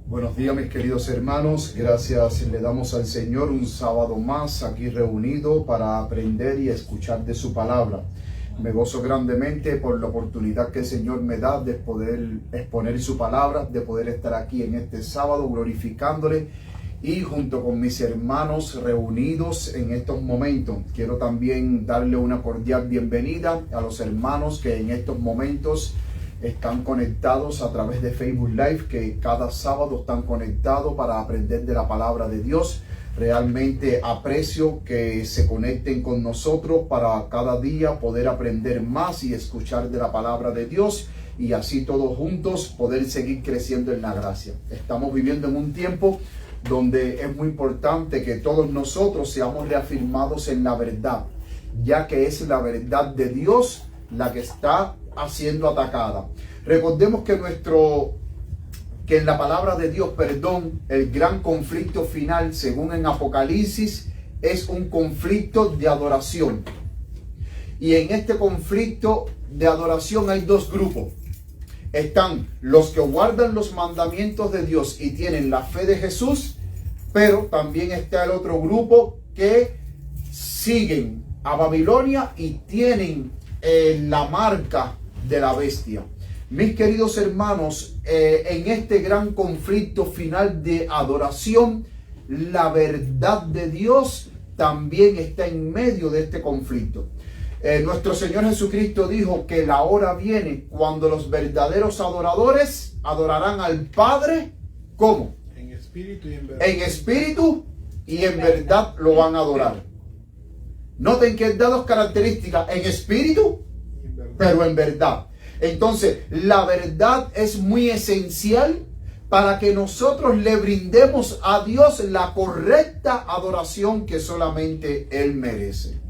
Buenos días, mis queridos hermanos. Gracias le damos al Señor un sábado más aquí reunido para aprender y escuchar de su palabra. Me gozo grandemente por la oportunidad que el Señor me da de poder exponer su palabra, de poder estar aquí en este sábado glorificándole y junto con mis hermanos reunidos en estos momentos. Quiero también darle una cordial bienvenida a los hermanos que en estos momentos están conectados a través de Facebook Live, que cada sábado están conectados para aprender de la palabra de Dios. Realmente aprecio que se conecten con nosotros para cada día poder aprender más y escuchar de la palabra de Dios y así todos juntos poder seguir creciendo en la gracia. Estamos viviendo en un tiempo donde es muy importante que todos nosotros seamos reafirmados en la verdad, ya que es la verdad de Dios la que está siendo atacada. Recordemos que en la palabra de Dios, el gran conflicto final, según en Apocalipsis, es un conflicto de adoración. Y en este conflicto de adoración hay dos grupos. Están los que guardan los mandamientos de Dios y tienen la fe de Jesús, pero también está el otro grupo que siguen a Babilonia y tienen la marca de la bestia. Mis queridos hermanos, en este gran conflicto final de adoración, la verdad de Dios también está en medio de este conflicto. Nuestro Señor Jesucristo dijo que la hora viene cuando los verdaderos adoradores adorarán al Padre. ¿Cómo? En espíritu y en verdad. En espíritu y en verdad lo van a adorar. Noten que da dos características: en espíritu, pero en verdad. Entonces, la verdad es muy esencial para que nosotros le brindemos a Dios la correcta adoración que solamente Él merece.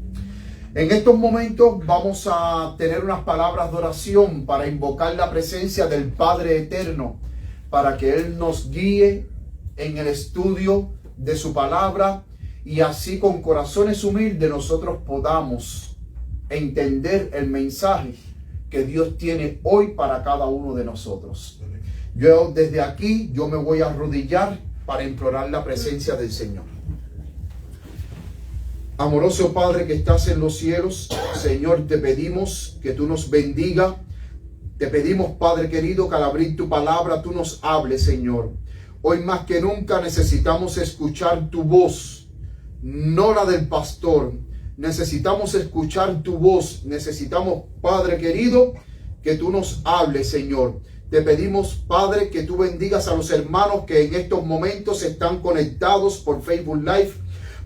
En estos momentos vamos a tener unas palabras de oración para invocar la presencia del Padre Eterno, para que Él nos guíe en el estudio de su palabra y así con corazones humildes nosotros podamos entender el mensaje que Dios tiene hoy para cada uno de nosotros. Yo desde aquí, yo me voy a arrodillar para implorar la presencia del Señor. Amoroso Padre que estás en los cielos, Señor, te pedimos que tú nos bendiga. Te pedimos, Padre querido, que al abrir tu palabra tú nos hables, Señor. Hoy más que nunca necesitamos escuchar tu voz, no la del pastor. Necesitamos escuchar tu voz. Necesitamos, Padre querido, que tú nos hables, Señor. Te pedimos, Padre, que tú bendigas a los hermanos que en estos momentos están conectados por Facebook Live,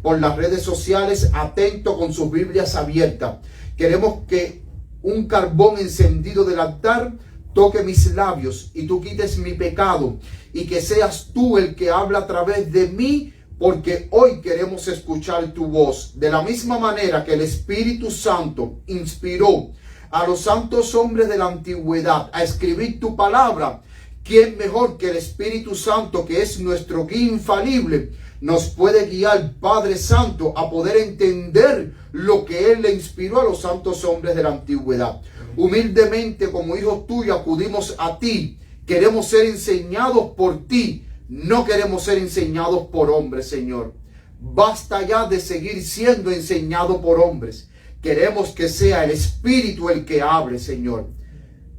por las redes sociales, atentos con sus Biblias abiertas. Queremos que un carbón encendido del altar toque mis labios y tú quites mi pecado y que seas tú el que habla a través de mí, porque hoy queremos escuchar tu voz. De la misma manera que el Espíritu Santo inspiró a los santos hombres de la antigüedad a escribir tu palabra, ¿quién mejor que el Espíritu Santo, que es nuestro guía infalible, nos puede guiar, Padre Santo, a poder entender lo que Él le inspiró a los santos hombres de la antigüedad? Humildemente, como hijos tuyos, acudimos a ti. Queremos ser enseñados por ti. No queremos ser enseñados por hombres, Señor. Basta ya de seguir siendo enseñado por hombres. Queremos que sea el Espíritu el que hable, Señor.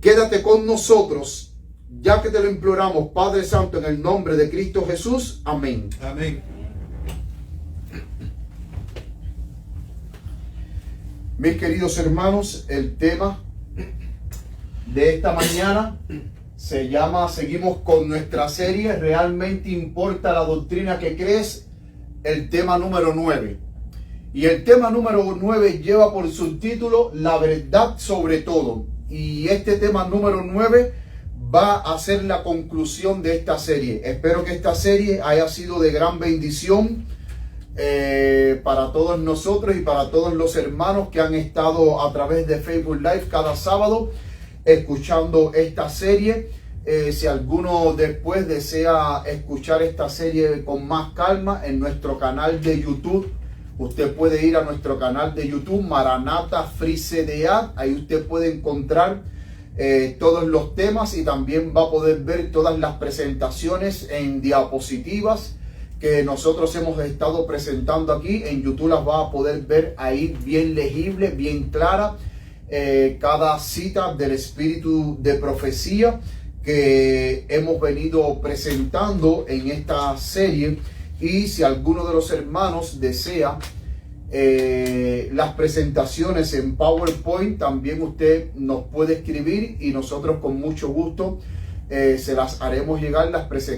Quédate con nosotros, ya que te lo imploramos, Padre Santo, en el nombre de Cristo Jesús. Amén. Amén. Mis queridos hermanos, el tema de esta mañana se llama, seguimos con nuestra serie, ¿realmente importa la doctrina que crees? El tema número 9. Y el tema número 9 lleva por subtítulo La verdad sobre todo. Y este tema número 9 va a ser la conclusión de esta serie. Espero que esta serie haya sido de gran bendición para todos nosotros y para todos los hermanos que han estado a través de Facebook Live cada sábado escuchando esta serie. Si alguno después desea escuchar esta serie con más calma, en nuestro canal de YouTube, usted puede ir a nuestro canal de YouTube, Maranatha Free CDA. Ahí usted puede encontrar todos los temas y también va a poder ver todas las presentaciones en diapositivas que nosotros hemos estado presentando aquí. En YouTube las va a poder ver ahí bien legible, bien clara, cada cita del espíritu de profecía que hemos venido presentando en esta serie. Y si alguno de los hermanos desea las presentaciones en PowerPoint, también usted nos puede escribir y nosotros con mucho gusto se las haremos llegar,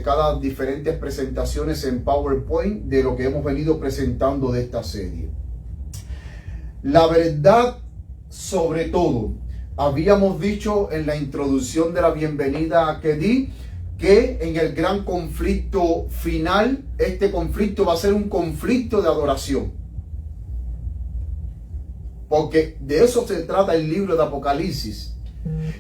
cada diferentes presentaciones en PowerPoint de lo que hemos venido presentando de esta serie. La verdad sobre todo. Habíamos dicho en la introducción de la bienvenida que di que en el gran conflicto final, este conflicto va a ser un conflicto de adoración. Porque de eso se trata el libro de Apocalipsis.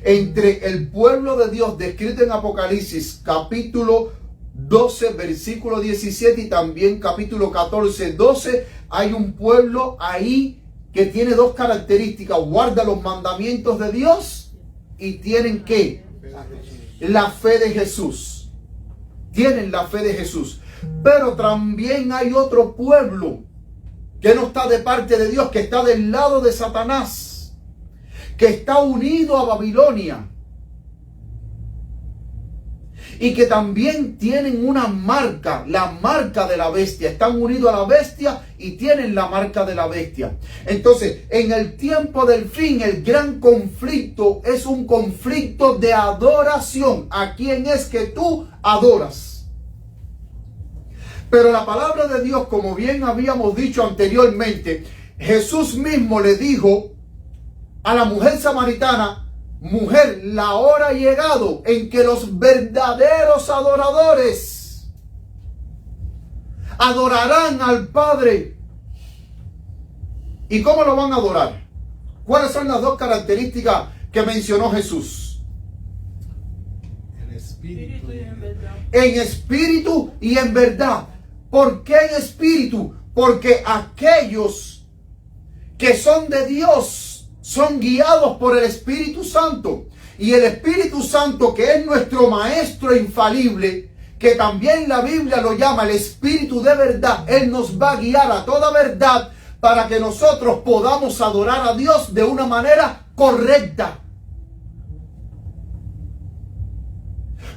Entre el pueblo de Dios descrito en Apocalipsis capítulo 12 versículo 17 y también capítulo 14, 12, hay un pueblo ahí que tiene dos características: guarda los mandamientos de Dios y tienen ¿qué? La fe de Jesús. Tienen la fe de Jesús. Pero también hay otro pueblo que no está de parte de Dios, que está del lado de Satanás, que está unido a Babilonia y que también tienen una marca, la marca de la bestia. Están unidos a la bestia y tienen la marca de la bestia. Entonces, en el tiempo del fin, el gran conflicto es un conflicto de adoración. ¿A quién es que tú adoras? Pero la palabra de Dios, como bien habíamos dicho anteriormente, Jesús mismo le dijo a la mujer samaritana: mujer, la hora ha llegado en que los verdaderos adoradores adorarán al Padre. ¿Y cómo lo van a adorar? ¿Cuáles son las dos características que mencionó Jesús? En espíritu y en verdad. En espíritu y en verdad. ¿Por qué en espíritu? Porque aquellos que son de Dios son guiados por el Espíritu Santo. Y el Espíritu Santo, que es nuestro maestro infalible, que también la Biblia lo llama el Espíritu de verdad, Él nos va a guiar a toda verdad para que nosotros podamos adorar a Dios de una manera correcta.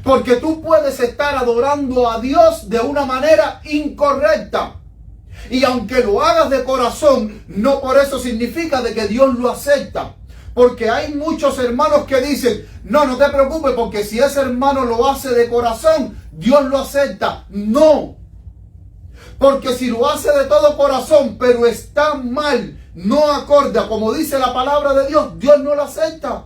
Porque tú puedes estar adorando a Dios de una manera incorrecta. Y aunque lo hagas de corazón, no por eso significa de que Dios lo acepta. Porque hay muchos hermanos que dicen: no te preocupes, porque si ese hermano lo hace de corazón, Dios lo acepta. No. Porque si lo hace de todo corazón, pero está mal, no acorde, como dice la palabra de Dios, Dios no lo acepta.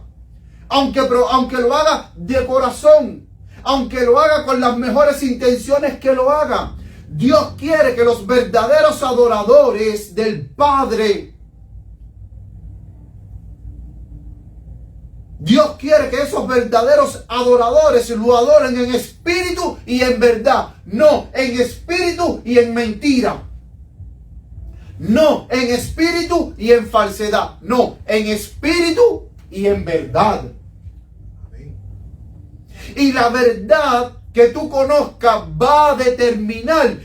Aunque lo haga de corazón, aunque lo haga con las mejores intenciones que lo haga, Dios quiere que los verdaderos adoradores del Padre, Dios quiere que esos verdaderos adoradores lo adoren en espíritu y en verdad. No en espíritu y en mentira. No en espíritu y en falsedad. No, en espíritu y en verdad. Y la verdad que tú conozcas va a determinar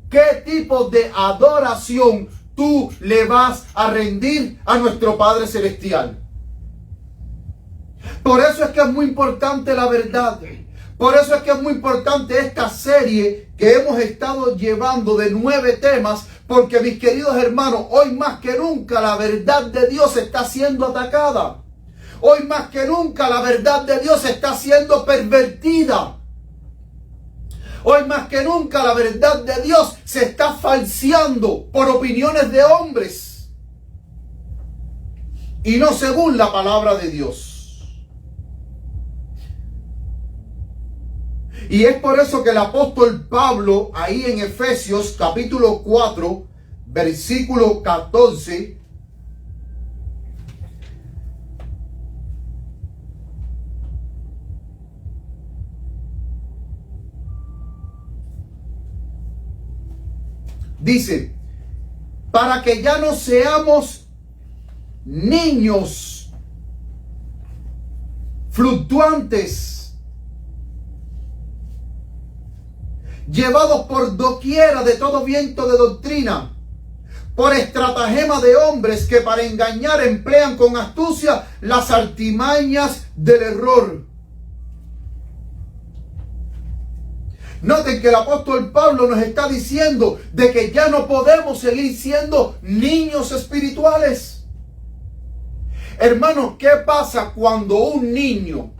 qué tipo de adoración tú le vas a rendir a nuestro Padre Celestial. Por eso es que es muy importante la verdad. Por eso es que es muy importante esta serie que hemos estado llevando de 9 temas. Porque, mis queridos hermanos, hoy más que nunca la verdad de Dios está siendo atacada. Hoy más que nunca la verdad de Dios está siendo pervertida. Hoy más que nunca la verdad de Dios se está falseando por opiniones de hombres y no según la palabra de Dios. Y es por eso que el apóstol Pablo, ahí en Efesios capítulo 4, versículo 14, dice: para que ya no seamos niños fluctuantes, llevados por doquiera de todo viento de doctrina, por estratagema de hombres que para engañar emplean con astucia las artimañas del error. Noten que el apóstol Pablo nos está diciendo de que ya no podemos seguir siendo niños espirituales. Hermanos, ¿qué pasa cuando un niño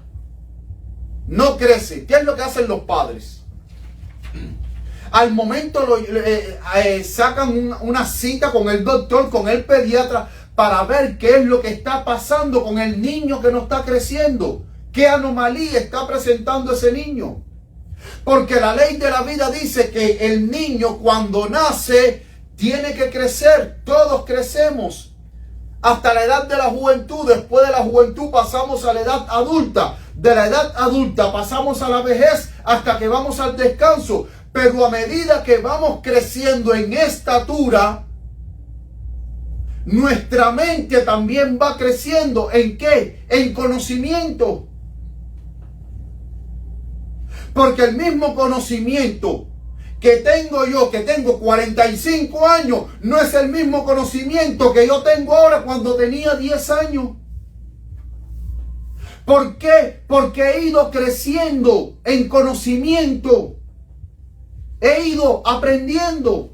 no crece? ¿Qué es lo que hacen los padres? Al momento sacan una cita con el doctor, con el pediatra, para ver qué es lo que está pasando con el niño que no está creciendo. ¿Qué anomalía está presentando ese niño? Porque la ley de la vida dice que el niño cuando nace tiene que crecer. Todos crecemos hasta la edad de la juventud. Después de la juventud pasamos a la edad adulta. De la edad adulta pasamos a la vejez hasta que vamos al descanso. Pero a medida que vamos creciendo en estatura, nuestra mente también va creciendo. ¿En qué? En conocimiento. Porque el mismo conocimiento que tengo yo, que tengo 45 años, no es el mismo conocimiento que yo tengo ahora cuando tenía 10 años. ¿Por qué? Porque he ido creciendo en conocimiento. He ido aprendiendo.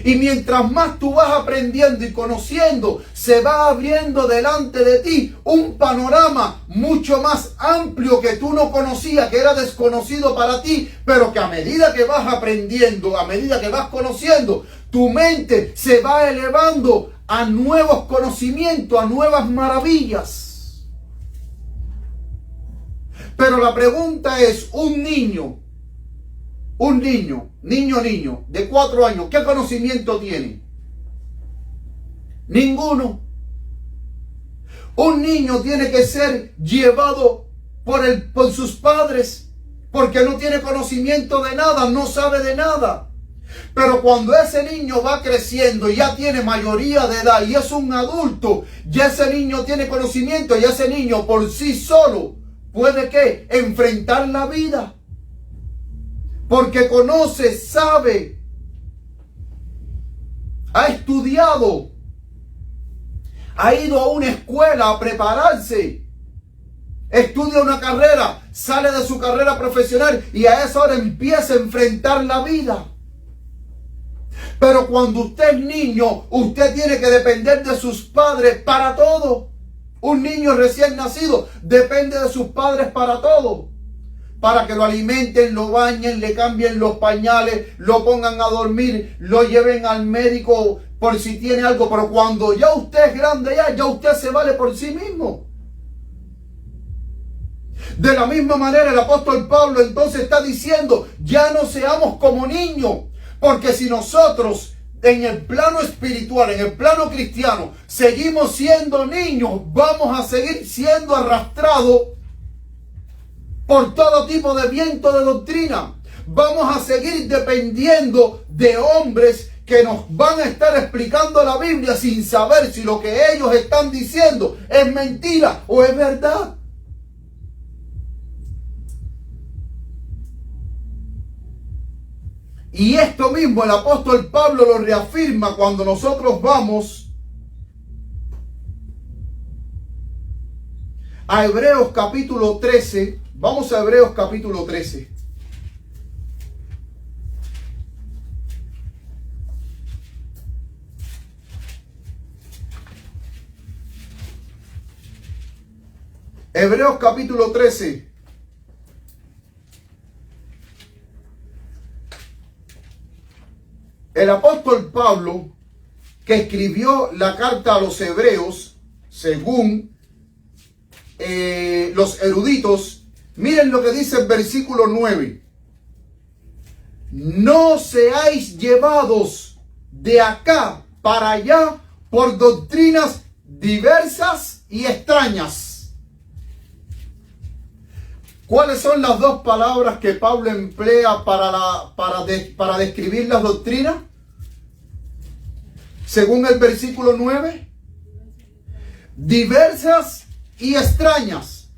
Y mientras más tú vas aprendiendo y conociendo, se va abriendo delante de ti un panorama mucho más amplio que tú no conocías, que era desconocido para ti, pero que a medida que vas aprendiendo, a medida que vas conociendo, tu mente se va elevando a nuevos conocimientos, a nuevas maravillas. Pero la pregunta es, un niño, de 4 años, ¿qué conocimiento tiene? Ninguno. Un niño tiene que ser llevado por sus padres, porque no tiene conocimiento de nada, no sabe de nada. Pero cuando ese niño va creciendo y ya tiene mayoría de edad y es un adulto, ya ese niño tiene conocimiento y ese niño por sí solo puede ¿qué? Enfrentar la vida. Porque conoce, sabe, ha estudiado, ha ido a una escuela a prepararse, estudia una carrera, sale de su carrera profesional y a esa hora empieza a enfrentar la vida. Pero cuando usted es niño, usted tiene que depender de sus padres para todo. Un niño recién nacido depende de sus padres para todo. Para que lo alimenten, lo bañen, le cambien los pañales, lo pongan a dormir, lo lleven al médico por si tiene algo. Pero cuando ya usted es grande, ya usted se vale por sí mismo. De la misma manera el apóstol Pablo entonces está diciendo, ya no seamos como niños. Porque si nosotros en el plano espiritual, en el plano cristiano, seguimos siendo niños, vamos a seguir siendo arrastrados por todo tipo de viento de doctrina. Vamos a seguir dependiendo de hombres que nos van a estar explicando la Biblia sin saber si lo que ellos están diciendo es mentira o es verdad. Y esto mismo el apóstol Pablo lo reafirma cuando nosotros vamos a Hebreos capítulo 13. Vamos a Hebreos capítulo 13. Hebreos capítulo 13. El apóstol Pablo, que escribió la carta a los hebreos, según los eruditos, miren lo que dice el versículo 9. No seáis llevados de acá para allá por doctrinas diversas y extrañas. ¿Cuáles son las dos palabras que Pablo emplea para describir las doctrinas? según el versículo 9, diversas y extrañas.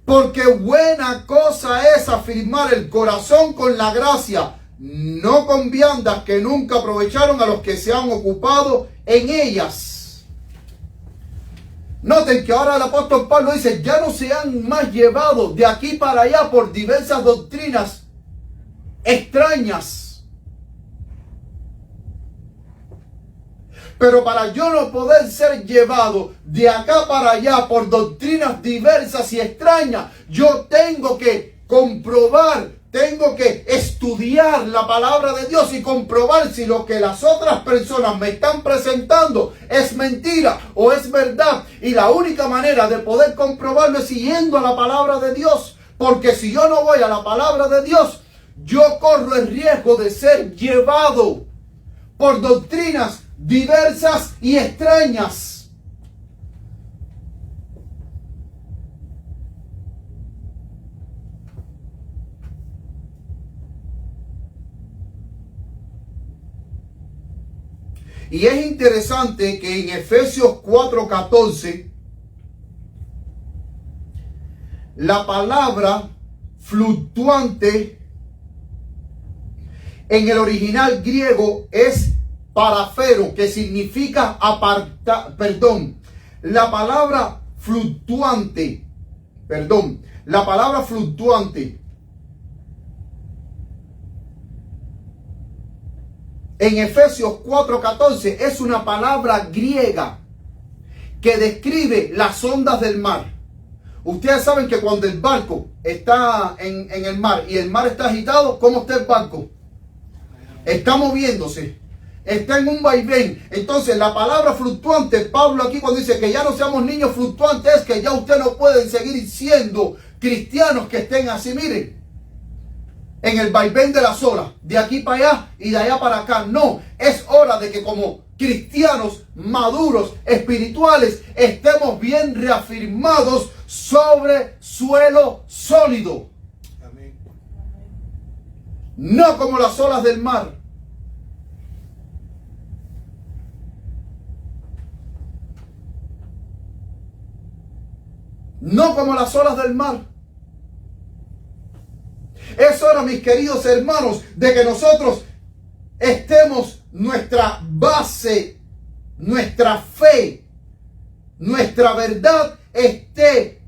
Porque buena cosa es afirmar el corazón con la gracia, no con viandas que nunca aprovecharon a los que se han ocupado en ellas. Noten que ahora el apóstol Pablo dice, ya no se han más llevado de aquí para allá por diversas doctrinas extrañas. Pero para yo no poder ser llevado de acá para allá por doctrinas diversas y extrañas, yo tengo que comprobar, tengo que estudiar la palabra de Dios y comprobar si lo que las otras personas me están presentando es mentira o es verdad. Y la única manera de poder comprobarlo es siguiendo a la palabra de Dios. Porque si yo no voy a la palabra de Dios, yo corro el riesgo de ser llevado por doctrinas diversas y extrañas. Y es interesante que en Efesios 4:14 la palabra fluctuante en el original griego es parafero, que significa apartar, la palabra fluctuante en Efesios 4:14 es una palabra griega que describe las ondas del mar. Ustedes saben que cuando el barco está en el mar y el mar está agitado, ¿cómo está el barco? Está moviéndose. Está en un vaivén. Entonces la palabra fluctuante, Pablo aquí cuando dice que ya no seamos niños fluctuantes, es que ya ustedes no pueden seguir siendo cristianos que estén así, miren, en el vaivén de las olas, de aquí para allá y de allá para acá. No, es hora de que como cristianos maduros, espirituales, estemos bien reafirmados sobre suelo sólido. Amén. No como las olas del mar. No como las olas del mar. Es hora, mis queridos hermanos, de que nosotros estemos, nuestra base, nuestra fe, nuestra verdad esté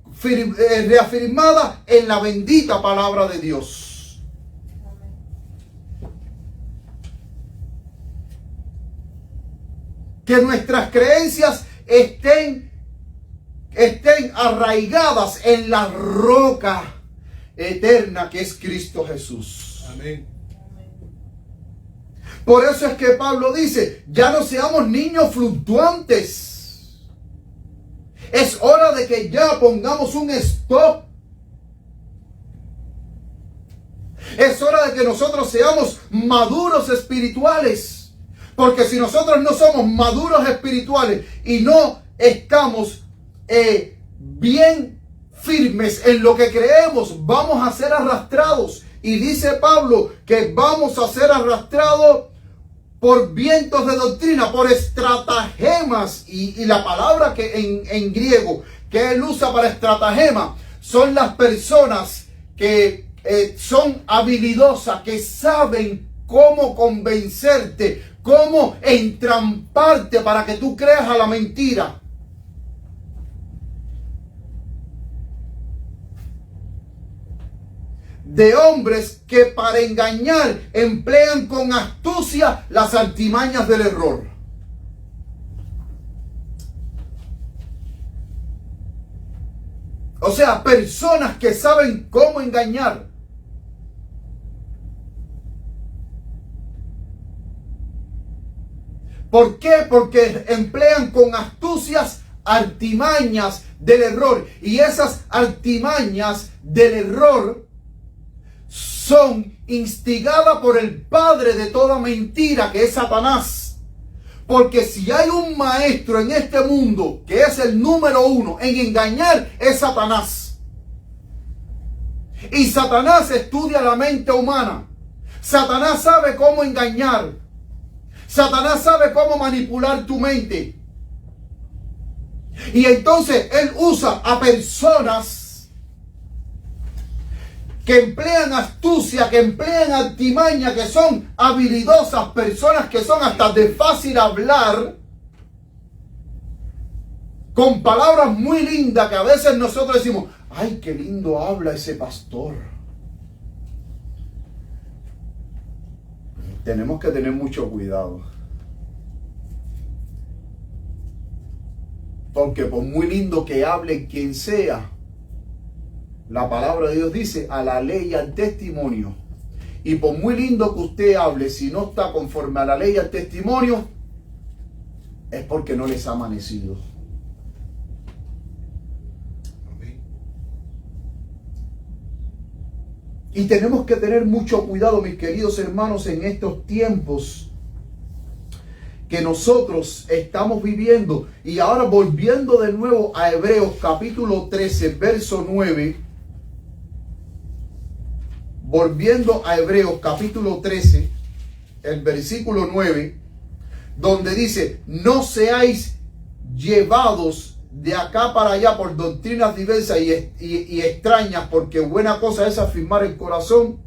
reafirmada en la bendita palabra de Dios. Que nuestras creencias estén arraigadas en la roca eterna que es Cristo Jesús. Amén. Por eso es que Pablo dice, ya no seamos niños fluctuantes. Es hora de que ya pongamos un stop. Es hora de que nosotros seamos maduros espirituales. Porque si nosotros no somos maduros espirituales y no estamos bien firmes en lo que creemos, vamos a ser arrastrados. Y dice Pablo que vamos a ser arrastrados por vientos de doctrina, por estratagemas. Y la palabra que en griego que él usa para estratagema son las personas que son habilidosas, que saben cómo convencerte, cómo entramparte para que tú creas a la mentira. De hombres que para engañar emplean con astucia las artimañas del error. O sea, personas que saben cómo engañar. ¿Por qué? Porque emplean con astucias artimañas del error. Y esas artimañas del error son instigadas por el padre de toda mentira, que es Satanás. Porque si hay un maestro en este mundo que es el número uno en engañar, es Satanás. Y Satanás estudia la mente humana. Satanás sabe cómo engañar. Satanás sabe cómo manipular tu mente. Y entonces él usa a personas que emplean astucia, que emplean artimaña, que son habilidosas, personas que son hasta de fácil hablar, con palabras muy lindas que a veces nosotros decimos, ay, qué lindo habla ese pastor. Tenemos que tener mucho cuidado. Porque por muy lindo que hable quien sea, la palabra de Dios dice, a la ley y al testimonio. Y por muy lindo que usted hable, si no está conforme a la ley y al testimonio, es porque no les ha amanecido. Y tenemos que tener mucho cuidado, mis queridos hermanos, en estos tiempos que nosotros estamos viviendo. Y ahora volviendo de nuevo a Hebreos capítulo 13, verso 9. Volviendo a Hebreos capítulo 13, el versículo 9, donde dice, no seáis llevados de acá para allá por doctrinas diversas y extrañas, porque buena cosa es afirmar el corazón.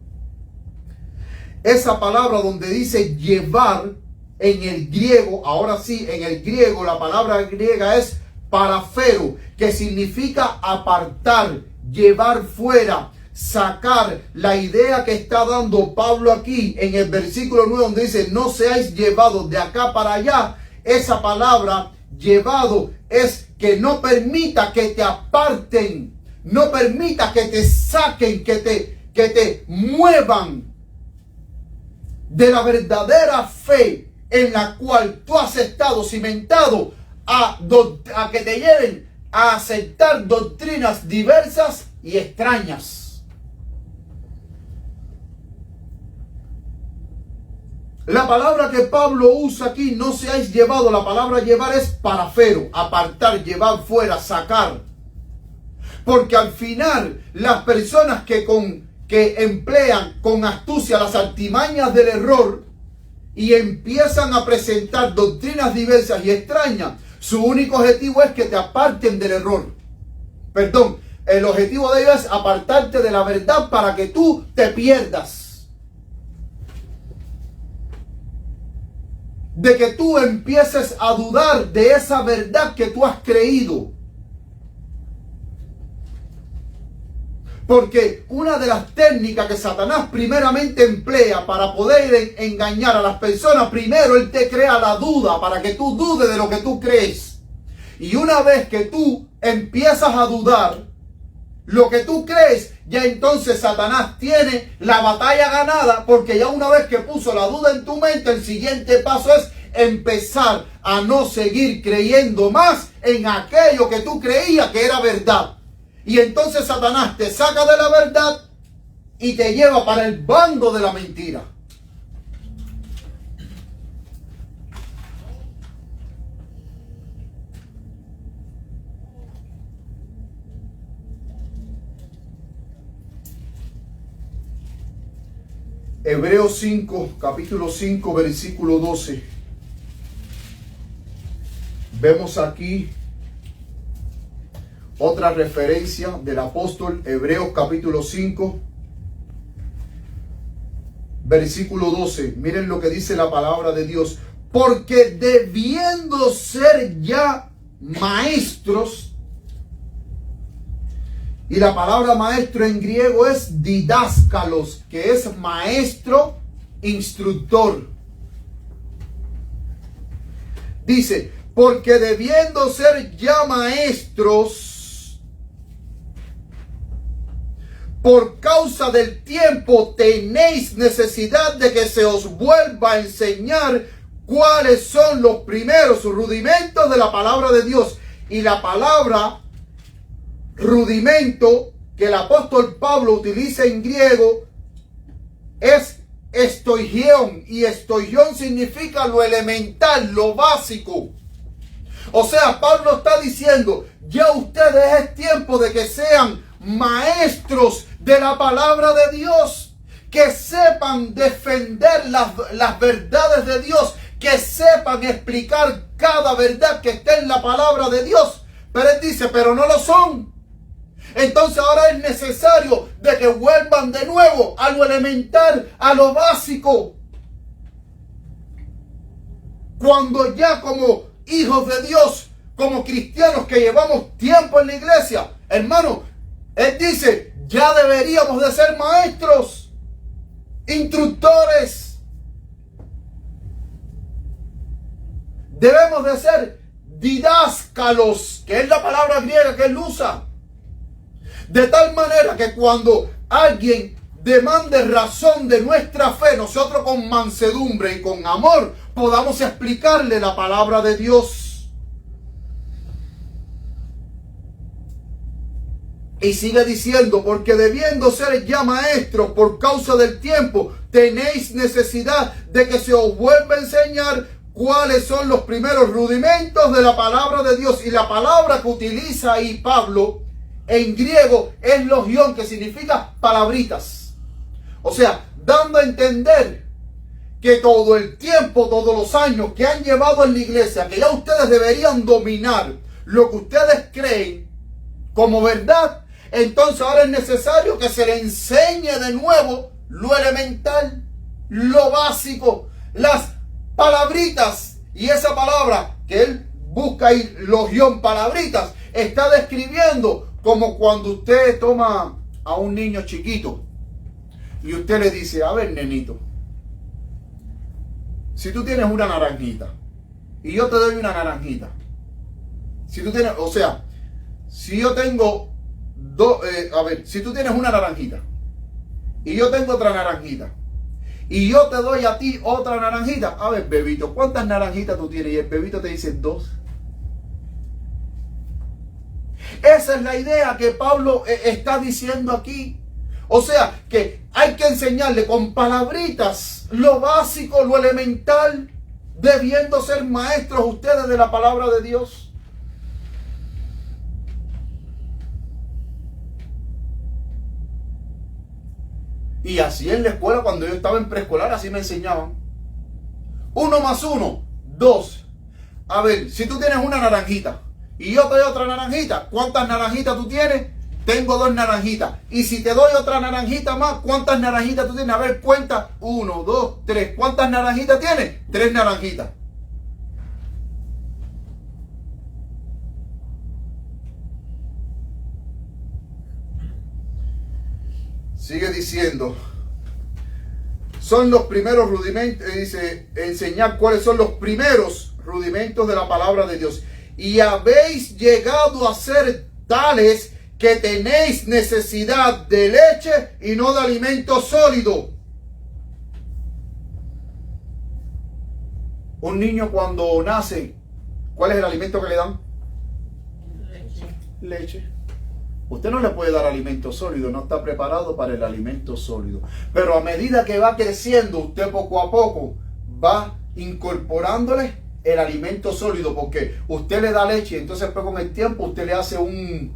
Esa palabra donde dice llevar, en el griego, ahora sí, en el griego la palabra griega es parafero, que significa apartar, llevar fuera, sacar. La idea que está dando Pablo aquí en el versículo 9, donde dice no seáis llevados de acá para allá, esa palabra llevado es que no permita que te aparten, no permita que te saquen, que te muevan de la verdadera fe en la cual tú has estado cimentado, a que te lleven a aceptar doctrinas diversas y extrañas. La palabra que Pablo usa aquí, no seáis llevados, la palabra llevar es parafero, apartar, llevar fuera, sacar. Porque al final las personas que emplean con astucia las artimañas del error y empiezan a presentar doctrinas diversas y extrañas, su único objetivo es que te aparten del error. Perdón, el objetivo de ellos es apartarte de la verdad para que tú te pierdas. De que tú empieces a dudar de esa verdad que tú has creído. Porque una de las técnicas que Satanás primeramente emplea para poder engañar a las personas, primero él te crea la duda para que tú dudes de lo que tú crees. Y una vez que tú empiezas a dudar lo que tú crees, ya entonces Satanás tiene la batalla ganada, porque ya una vez que puso la duda en tu mente, el siguiente paso es empezar a no seguir creyendo más en aquello que tú creías que era verdad. Y entonces Satanás te saca de la verdad y te lleva para el bando de la mentira. Hebreos 5, capítulo 5, versículo 12. Vemos aquí otra referencia del apóstol. Hebreos capítulo 5, versículo 12. Miren lo que dice la palabra de Dios. Porque debiendo ser ya maestros, y la palabra maestro en griego es didáscalos, que es maestro, instructor. Dice, porque debiendo ser ya maestros, por causa del tiempo tenéis necesidad de que se os vuelva a enseñar cuáles son los primeros rudimentos de la palabra de Dios. Y la palabra rudimento que el apóstol Pablo utiliza en griego es estoigión, y estoigión significa lo elemental, lo básico. O sea, Pablo está diciendo, ya ustedes es tiempo de que sean maestros de la palabra de Dios, que sepan defender las verdades de Dios, que sepan explicar cada verdad que está en la palabra de Dios. Pero él dice, pero no lo son. Entonces ahora es necesario de que vuelvan de nuevo a lo elemental, a lo básico. Cuando ya como hijos de Dios, como cristianos que llevamos tiempo en la iglesia, hermano, él dice, ya deberíamos de ser maestros, instructores. Debemos de ser didáscalos, que es la palabra griega que él usa. De tal manera que cuando alguien demande razón de nuestra fe, nosotros con mansedumbre y con amor podamos explicarle la palabra de Dios. Y sigue diciendo, porque debiendo ser ya maestros por causa del tiempo, tenéis necesidad de que se os vuelva a enseñar cuáles son los primeros rudimentos de la palabra de Dios. Y la palabra que utiliza ahí Pablo en griego es logión, que significa palabritas. O sea, dando a entender que todo el tiempo, todos los años que han llevado en la iglesia, que ya ustedes deberían dominar lo que ustedes creen como verdad, entonces ahora es necesario que se le enseñe de nuevo lo elemental, lo básico, las palabritas. Y esa palabra que él busca ahí, logión, palabritas, está describiendo como cuando usted toma a un niño chiquito y usted le dice, a ver, nenito, si tú tienes una naranjita y yo te doy una naranjita, si tú tienes, o sea, si yo tengo si tú tienes una naranjita y yo tengo otra naranjita y yo te doy a ti otra naranjita, a ver, bebito, ¿cuántas naranjitas tú tienes? Y el bebito te dice 2. Esa es la idea que Pablo está diciendo aquí. O sea, que hay que enseñarle con palabritas lo básico, lo elemental, debiendo ser maestros ustedes de la palabra de Dios. Y así en la escuela, cuando yo estaba en preescolar, así me enseñaban. 1 más 1, 2. A ver, si tú tienes una naranjita y yo te doy otra naranjita, ¿cuántas naranjitas tú tienes? Tengo 2 naranjitas. Y si te doy otra naranjita más, ¿cuántas naranjitas tú tienes? A ver, cuenta. 1, 2, 3. ¿Cuántas naranjitas tienes? 3 naranjitas. Sigue diciendo, son los primeros rudimentos, dice, enseñar cuáles son los primeros rudimentos de la palabra de Dios. Y habéis llegado a ser tales que tenéis necesidad de leche y no de alimento sólido. Un niño cuando nace, ¿cuál es el alimento que le dan? Leche. Usted no le puede dar alimento sólido, no está preparado para el alimento sólido. Pero a medida que va creciendo, usted poco a poco va incorporándole el alimento sólido, porque usted le da leche y entonces después con el tiempo usted le hace un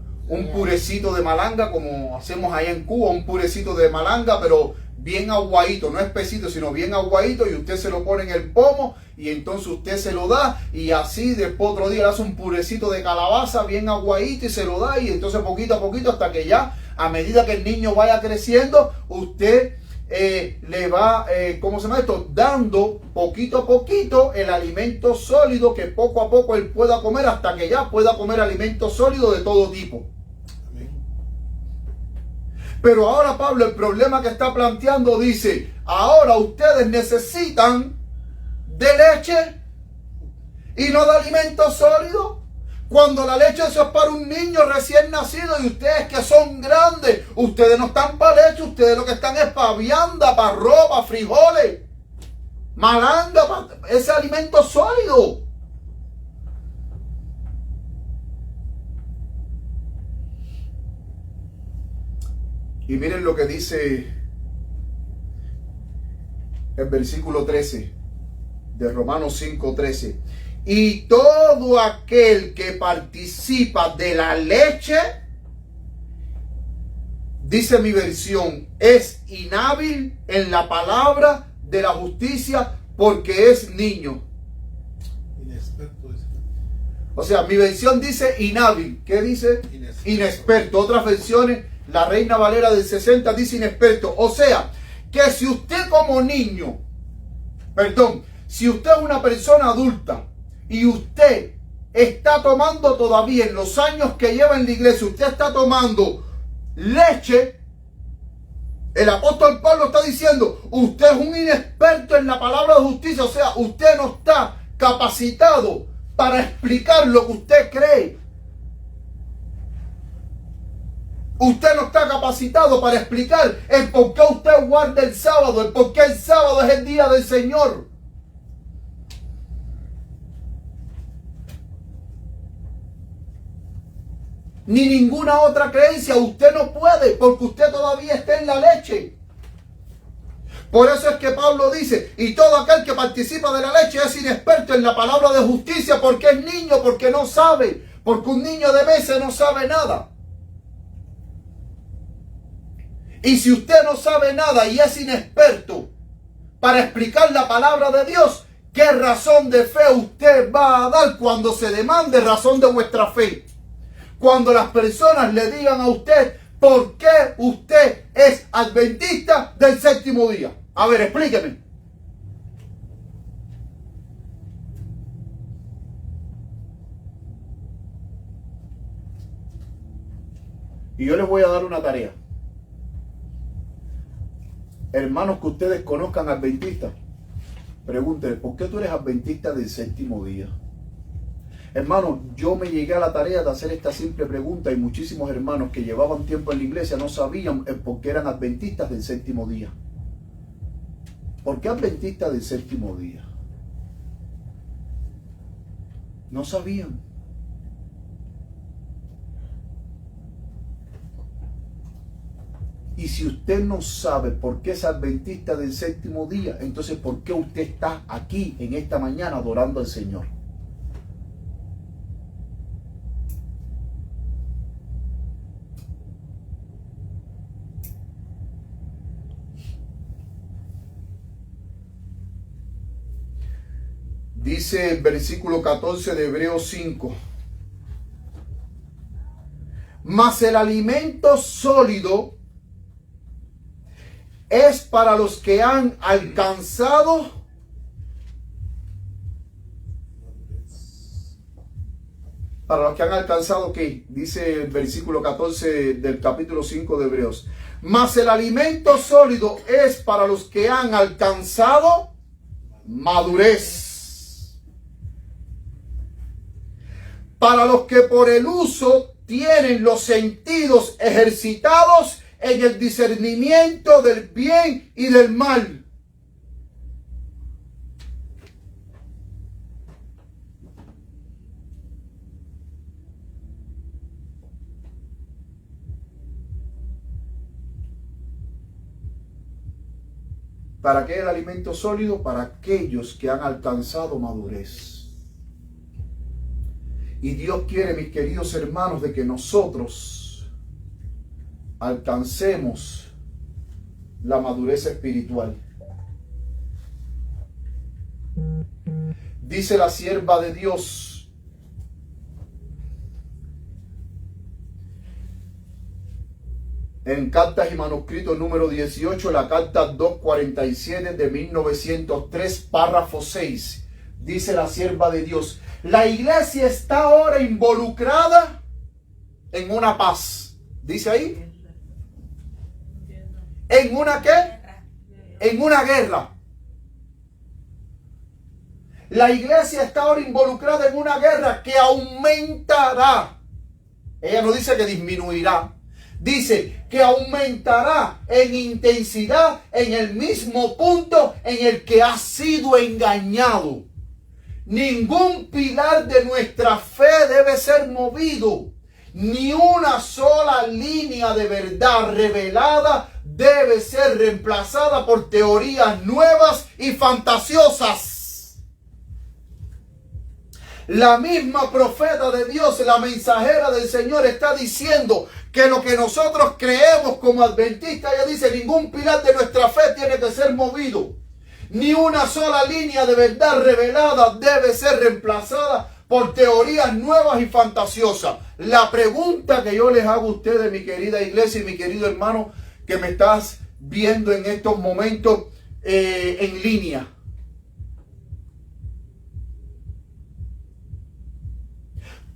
purecito de malanga, como hacemos allá en Cuba, un purecito de malanga, pero bien aguadito, no espesito, sino bien aguadito, y usted se lo pone en el pomo y entonces usted se lo da, y así después otro día le hace un purecito de calabaza bien aguadito y se lo da, y entonces poquito a poquito hasta que ya a medida que el niño vaya creciendo, usted le va, ¿cómo se llama esto? Dando poquito a poquito el alimento sólido que poco a poco él pueda comer hasta que ya pueda comer alimento sólido de todo tipo. Pero ahora Pablo, el problema que está planteando, dice, ahora ustedes necesitan de leche y no de alimento sólido. Cuando la leche eso es para un niño recién nacido, y ustedes que son grandes, ustedes no están para leche, ustedes lo que están es para vianda, para ropa, frijoles, malanga, para ese alimento sólido. Y miren lo que dice el versículo 13 de Romanos 5:13. Y todo aquel que participa de la leche, dice mi versión, es inhábil en la palabra de la justicia porque es niño. O sea, mi versión dice inhábil. ¿Qué dice? Inexperto. Otras versiones, la Reina Valera del 60 dice inexperto. O sea, que si usted como niño, si usted es una persona adulta y usted está tomando todavía en los años que lleva en la iglesia, usted está tomando leche, el apóstol Pablo está diciendo, usted es un inexperto en la palabra de justicia. O sea, usted no está capacitado para explicar lo que usted cree. Usted no está capacitado para explicar el por qué usted guarda el sábado, el por qué el sábado es el día del Señor. Ni ninguna otra creencia. Usted no puede porque usted todavía está en la leche. Por eso es que Pablo dice, y todo aquel que participa de la leche es inexperto en la palabra de justicia porque es niño, porque no sabe, porque un niño de meses no sabe nada. Y si usted no sabe nada y es inexperto para explicar la palabra de Dios, ¿qué razón de fe usted va a dar cuando se demande razón de vuestra fe? Cuando las personas le digan a usted por qué usted es adventista del séptimo día. A ver, explíqueme. Y yo les voy a dar una tarea. Hermanos que ustedes conozcan adventistas, pregúntenle, ¿por qué tú eres adventista del séptimo día? Hermano, yo me llegué a la tarea de hacer esta simple pregunta y muchísimos hermanos que llevaban tiempo en la iglesia no sabían por qué eran adventistas del séptimo día. ¿Por qué adventistas del séptimo día? No sabían. Y si usted no sabe por qué es adventista del séptimo día, entonces ¿por qué usted está aquí en esta mañana adorando al Señor? Dice el versículo 14 de Hebreos 5. Mas el alimento sólido es para los que han alcanzado ¿qué? Dice el versículo 14 del capítulo 5 de Hebreos. Mas el alimento sólido es para los que han alcanzado madurez. Para los que por el uso tienen los sentidos ejercitados en el discernimiento del bien y del mal. ¿Para qué el alimento sólido? Para aquellos que han alcanzado madurez. Y Dios quiere, mis queridos hermanos, de que nosotros alcancemos la madurez espiritual. Dice la sierva de Dios, en Cartas y Manuscritos número 18, la carta 247 de 1903, párrafo 6. Dice la sierva de Dios, la iglesia está ahora involucrada en una paz. ¿Dice ahí? ¿En una qué? En una guerra. La iglesia está ahora involucrada en una guerra que aumentará. Ella no dice que disminuirá. Dice que aumentará en intensidad en el mismo punto en el que ha sido engañado. Ningún pilar de nuestra fe debe ser movido. Ni una sola línea de verdad revelada debe ser reemplazada por teorías nuevas y fantasiosas. La misma profeta de Dios, la mensajera del Señor, está diciendo que lo que nosotros creemos como adventistas, ella dice, ningún pilar de nuestra fe tiene que ser movido. Ni una sola línea de verdad revelada debe ser reemplazada por teorías nuevas y fantasiosas. La pregunta que yo les hago a ustedes, mi querida iglesia y mi querido hermano, que me estás viendo en estos momentos en línea.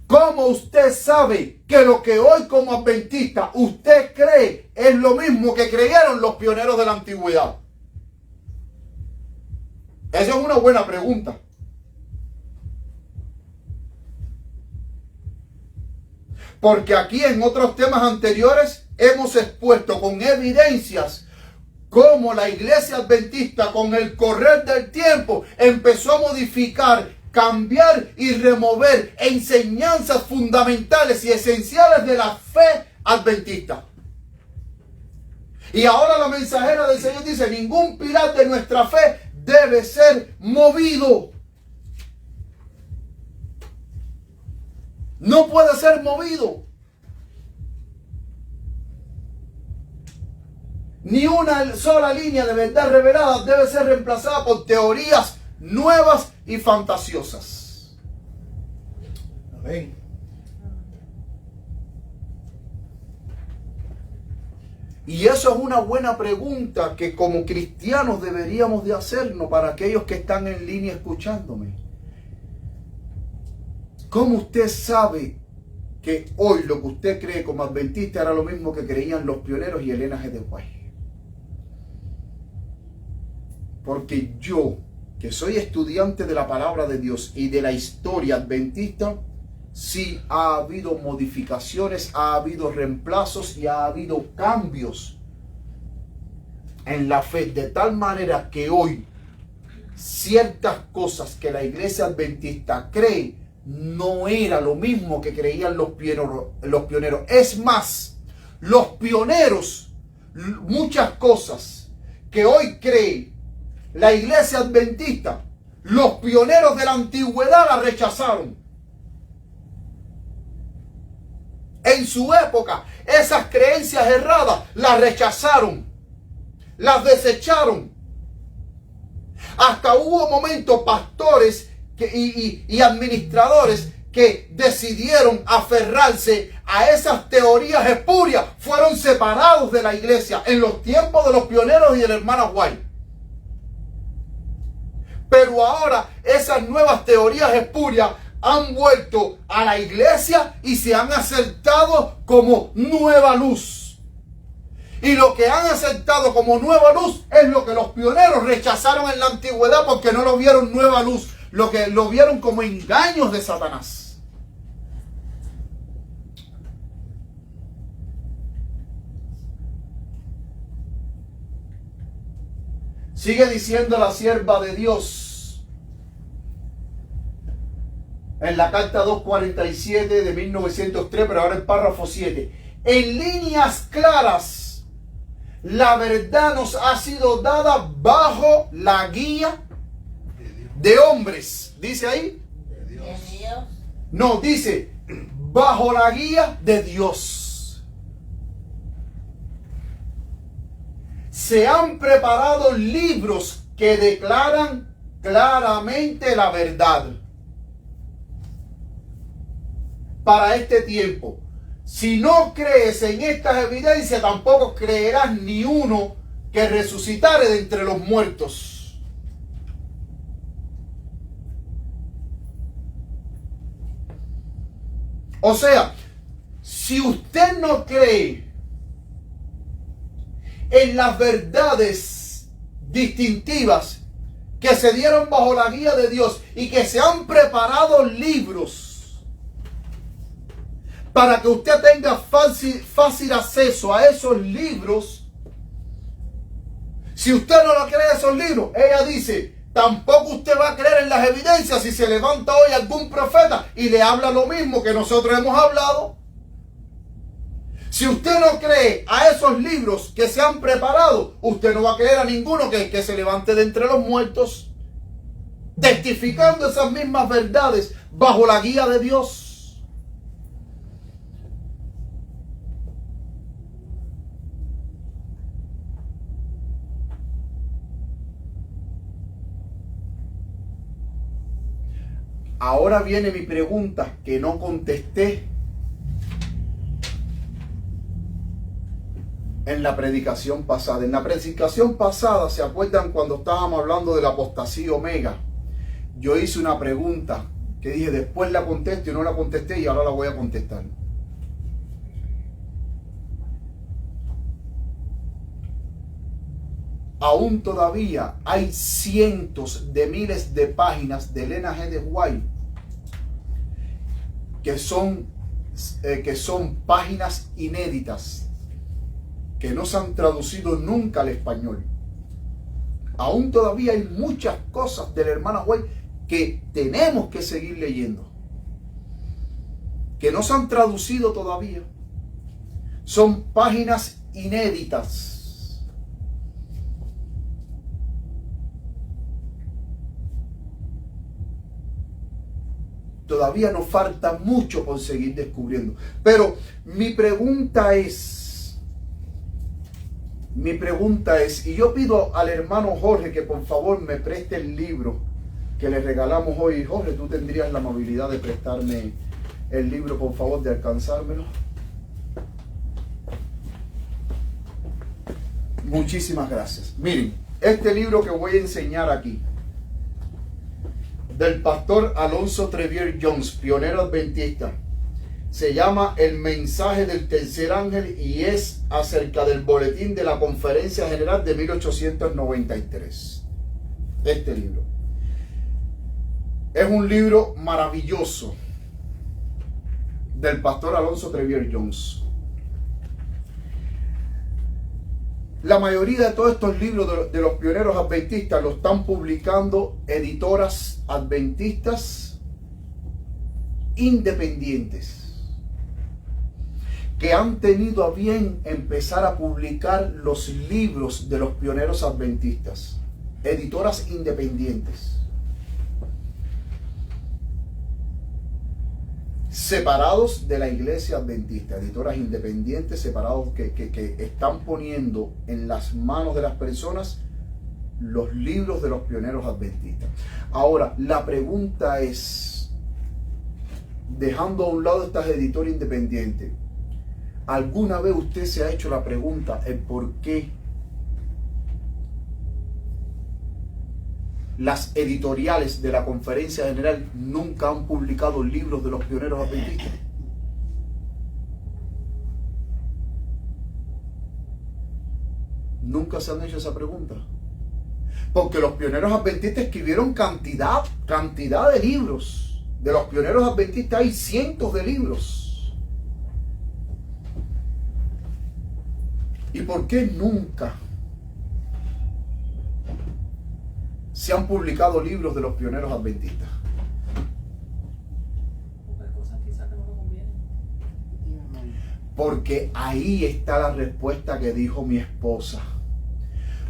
¿Cómo usted sabe que lo que hoy como adventista usted cree es lo mismo que creyeron los pioneros de la antigüedad? Esa es una buena pregunta. Porque aquí en otros temas anteriores hemos expuesto con evidencias cómo la iglesia adventista con el correr del tiempo empezó a modificar, cambiar y remover enseñanzas fundamentales y esenciales de la fe adventista. Y ahora la mensajera del Señor dice, ningún pilar de nuestra fe debe ser movido. No puede ser movido. Ni una sola línea de verdad revelada debe ser reemplazada por teorías nuevas y fantasiosas. Amén. Y eso es una buena pregunta que como cristianos deberíamos de hacernos para aquellos que están en línea escuchándome. ¿Cómo usted sabe que hoy lo que usted cree como adventista era lo mismo que creían los pioneros y Elena G. de White? Porque yo, que soy estudiante de la palabra de Dios y de la historia adventista, sí ha habido modificaciones, ha habido reemplazos y ha habido cambios en la fe, de tal manera que hoy ciertas cosas que la iglesia adventista cree no era lo mismo que creían los pioneros. Es más, los pioneros, muchas cosas que hoy cree la iglesia adventista, los pioneros de la antigüedad la rechazaron. En su época, esas creencias erradas las rechazaron, las desecharon. Hasta hubo momentos pastores y administradores que decidieron aferrarse a esas teorías espurias. Fueron separados de la iglesia en los tiempos de los pioneros y de la hermana White. Pero ahora esas nuevas teorías espurias han vuelto a la iglesia y se han aceptado como nueva luz. Y lo que han aceptado como nueva luz es lo que los pioneros rechazaron en la antigüedad porque no lo vieron nueva luz, lo que lo vieron como engaños de Satanás. Sigue diciendo la sierva de Dios en la carta 247 de 1903, pero ahora el párrafo 7. En líneas claras, la verdad nos ha sido dada bajo la guía de hombres. ¿Dice ahí? De Dios. No, dice bajo la guía de Dios. Se han preparado libros que declaran claramente la verdad para este tiempo. Si no crees en estas evidencias, tampoco creerás ni uno que resucitare de entre los muertos. O sea, si usted no cree en las verdades distintivas que se dieron bajo la guía de Dios y que se han preparado libros para que usted tenga fácil acceso a esos libros, si usted no lo cree en esos libros, ella dice, tampoco usted va a creer en las evidencias si se levanta hoy algún profeta y le habla lo mismo que nosotros hemos hablado. Si usted no cree a esos libros que se han preparado, usted no va a creer a ninguno que se levante de entre los muertos, testificando esas mismas verdades bajo la guía de Dios. Ahora viene mi pregunta que no contesté en la predicación pasada. En la predicación pasada, ¿se acuerdan cuando estábamos hablando de la apostasía omega? Yo hice una pregunta que dije, después la contesto y no la contesté y ahora la voy a contestar. Aún todavía hay cientos de miles de páginas de Elena G. de White que son páginas inéditas que no se han traducido nunca al español. Aún todavía hay muchas cosas de la hermana White que tenemos que seguir leyendo, que no se han traducido todavía. Son páginas inéditas. Todavía nos falta mucho por seguir descubriendo. Pero mi pregunta es, y yo pido al hermano Jorge que por favor me preste el libro que le regalamos hoy. Jorge, tú tendrías la amabilidad de prestarme el libro, por favor, de alcanzármelo. Muchísimas gracias. Miren, este libro que voy a enseñar aquí, del pastor Alonso Trevier Jones, pionero adventista, se llama El mensaje del tercer ángel y es acerca del boletín de la Conferencia General de 1893. Este libro es un libro maravilloso del pastor Alonso Trevier Jones. La mayoría de todos estos libros de los pioneros adventistas los están publicando editoras adventistas independientes que han tenido a bien empezar a publicar los libros de los pioneros adventistas. Editoras independientes, separados de la iglesia adventista, editoras independientes separados que están poniendo en las manos de las personas los libros de los pioneros adventistas. Ahora, la pregunta es, dejando a un lado estas editoras independientes, ¿alguna vez usted se ha hecho la pregunta el por qué las editoriales de la Conferencia General nunca han publicado libros de los pioneros adventistas? Nunca se han hecho esa pregunta. Porque los pioneros adventistas escribieron cantidad de libros. De los pioneros adventistas hay cientos de libros. ¿Y por qué nunca se han publicado libros de los pioneros adventistas? Porque ahí está la respuesta que dijo mi esposa.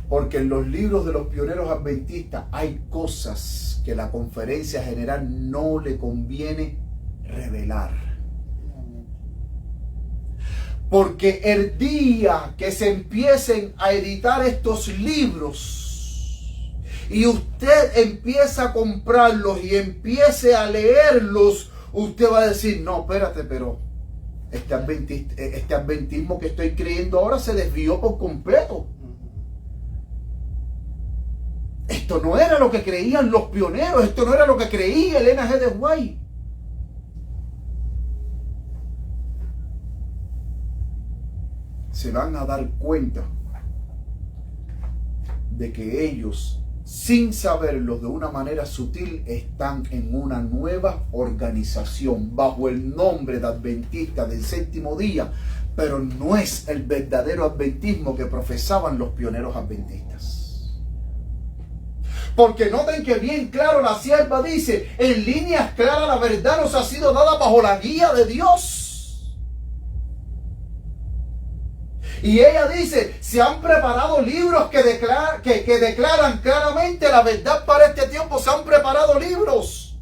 Porque en los libros de los pioneros adventistas hay cosas que la Conferencia General no le conviene revelar. Porque el día que se empiecen a editar estos libros y usted empieza a comprarlos y empiece a leerlos, usted va a decir, no, espérate, pero este adventismo que estoy creyendo ahora se desvió por completo. Esto no era lo que creían los pioneros, esto no era lo que creía Elena G. de White. Se van a dar cuenta de que ellos, sin saberlo, de una manera sutil, están en una nueva organización bajo el nombre de Adventista del Séptimo Día, pero no es el verdadero adventismo que profesaban los pioneros adventistas. Porque noten que bien claro la sierva dice, en líneas claras la verdad nos ha sido dada bajo la guía de Dios. Y ella dice, se han preparado libros que declaran claramente la verdad para este tiempo. Se han preparado libros.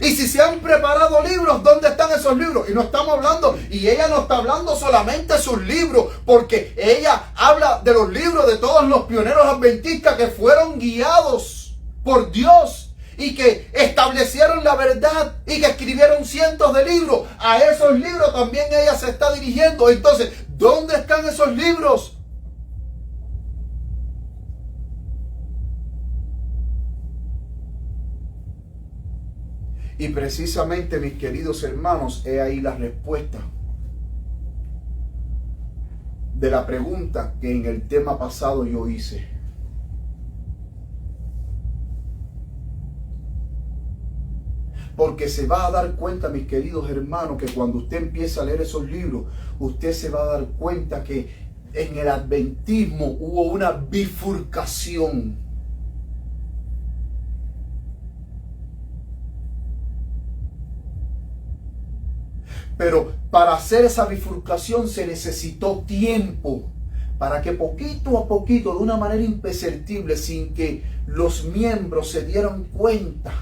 Y si se han preparado libros, ¿dónde están esos libros? Y no estamos hablando, y ella no está hablando solamente de sus libros, porque ella habla de los libros de todos los pioneros adventistas que fueron guiados por Dios y que establecieron la verdad y que escribieron cientos de libros. A esos libros también ella se está dirigiendo. Entonces, ¿dónde están esos libros? Y precisamente, mis queridos hermanos, he ahí la respuesta de la pregunta que en el tema pasado yo hice. Porque se va a dar cuenta, mis queridos hermanos, que cuando usted empieza a leer esos libros, usted se va a dar cuenta que en el adventismo hubo una bifurcación. Pero para hacer esa bifurcación se necesitó tiempo, para que poquito a poquito, de una manera imperceptible, sin que los miembros se dieran cuenta,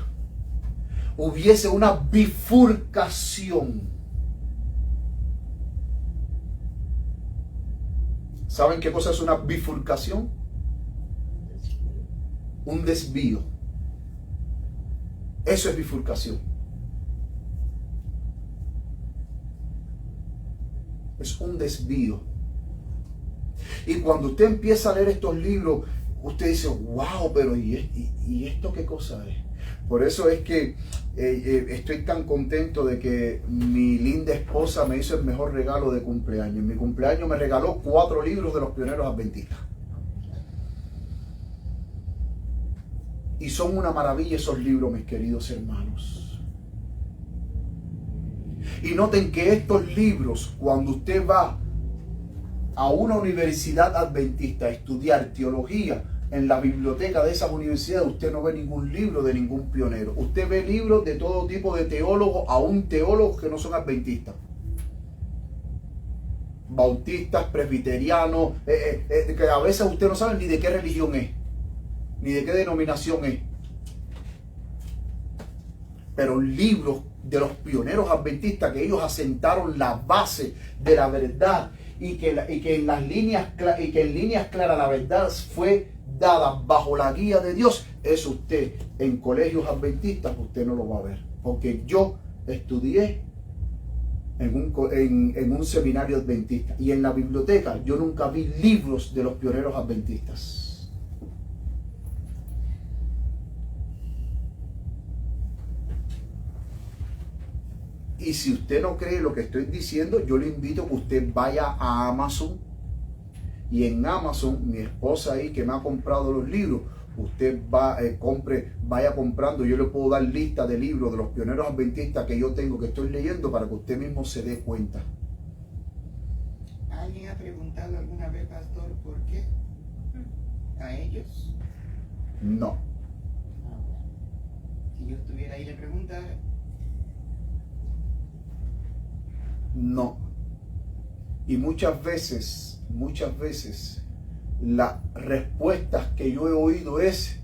hubiese una bifurcación. ¿Saben qué cosa es una bifurcación? Un desvío. Eso es bifurcación. Es un desvío. Y cuando usted empieza a leer estos libros, usted dice, wow, pero ¿y esto qué cosa es? Por eso es que estoy tan contento de que mi linda esposa me hizo el mejor regalo de cumpleaños. En mi cumpleaños me regaló 4 libros de los pioneros adventistas. Y son una maravilla esos libros, mis queridos hermanos. Y noten que estos libros, cuando usted va a una universidad adventista a estudiar teología, en la biblioteca de esas universidades usted no ve ningún libro de ningún pionero. Usted ve libros de todo tipo de teólogos, aún teólogos que no son adventistas. Bautistas, presbiterianos, que a veces usted no sabe ni de qué religión es, ni de qué denominación es. Pero libros de los pioneros adventistas, que ellos asentaron la base de la verdad y que en líneas claras la verdad fue dada bajo la guía de Dios, es usted en colegios adventistas, usted no lo va a ver. Porque yo estudié en un seminario adventista y en la biblioteca yo nunca vi libros de los pioneros adventistas. Y si usted no cree lo que estoy diciendo, yo le invito a que usted vaya a Amazon. Y en Amazon, mi esposa ahí que me ha comprado los libros, usted vaya comprando. Yo le puedo dar lista de libros de los pioneros adventistas que yo tengo, que estoy leyendo, para que usted mismo se dé cuenta. ¿Alguien ha preguntado alguna vez, pastor, por qué a ellos? No. Si yo estuviera ahí le preguntara. No. Y muchas veces, las respuestas que yo he oído es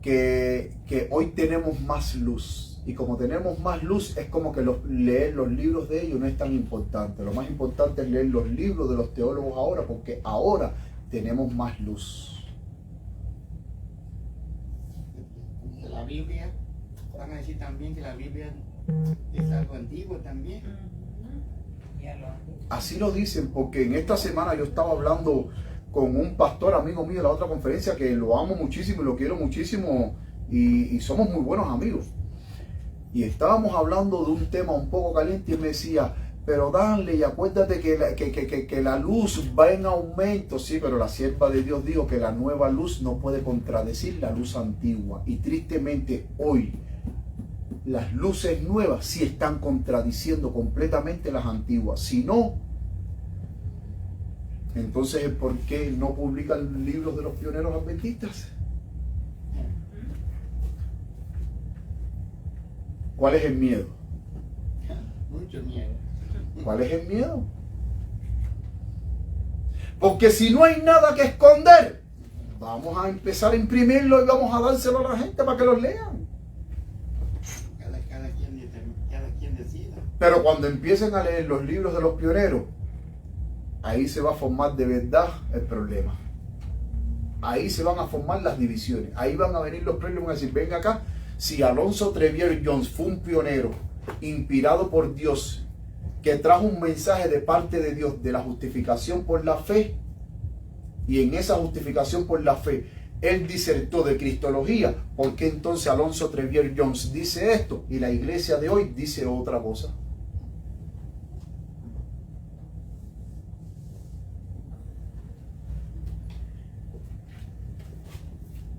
que hoy tenemos más luz. Y como tenemos más luz, es como que leer los libros de ellos no es tan importante. Lo más importante es leer los libros de los teólogos ahora, porque ahora tenemos más luz. La Biblia, van a decir también que la Biblia es algo antiguo también. Así lo dicen, porque en esta semana yo estaba hablando con un pastor amigo mío de la otra conferencia, que lo amo muchísimo y lo quiero muchísimo, y somos muy buenos amigos. Y estábamos hablando de un tema un poco caliente y me decía, pero Danley, acuérdate que la luz va en aumento. Sí, pero la sierva de Dios dijo que la nueva luz no puede contradecir la luz antigua. Y tristemente hoy las luces nuevas sí están contradiciendo completamente las antiguas. Si no, entonces ¿por qué no publican libros de los pioneros adventistas? ¿Cuál es el miedo? Mucho miedo. ¿Cuál es el miedo? Porque si no hay nada que esconder, vamos a empezar a imprimirlo y vamos a dárselo a la gente para que los lean. Cada quien decida. Pero cuando empiecen a leer los libros de los pioneros, ahí se va a formar de verdad el problema. ahí se van a formar las divisiones. Ahí van a venir los problemas y van a decir, venga acá, si Alonzo Trevier Jones fue un pionero, inspirado por Dios, que trajo un mensaje de parte de Dios de la justificación por la fe, y en esa justificación por la fe él disertó de cristología, ¿por qué entonces Alonzo Trevier Jones dice esto y la iglesia de hoy dice otra cosa?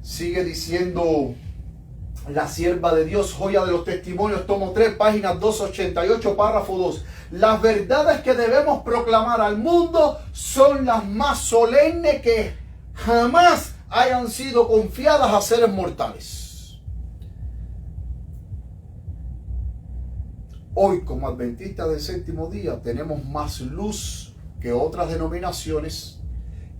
Sigue diciendo la sierva de Dios, Joya de los Testimonios, tomo 3, páginas 288, párrafo 2. Las verdades que debemos proclamar al mundo son las más solemnes que jamás hayan sido confiadas a seres mortales. Hoy, como adventistas del séptimo día, tenemos más luz que otras denominaciones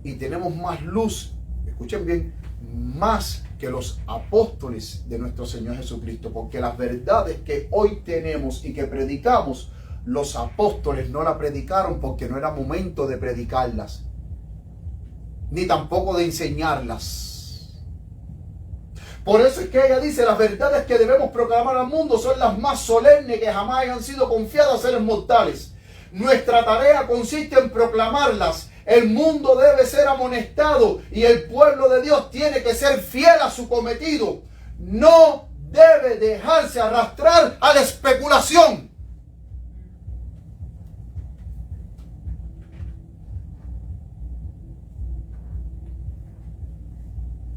y tenemos más luz, escuchen bien, más que los apóstoles de nuestro Señor Jesucristo, porque las verdades que hoy tenemos y que predicamos, los apóstoles no la predicaron porque no era momento de predicarlas, ni tampoco de enseñarlas. Por eso es que ella dice, las verdades que debemos proclamar al mundo son las más solemnes que jamás hayan sido confiadas a seres mortales. Nuestra tarea consiste en proclamarlas. El mundo debe ser amonestado y el pueblo de Dios tiene que ser fiel a su cometido. No debe dejarse arrastrar a la especulación.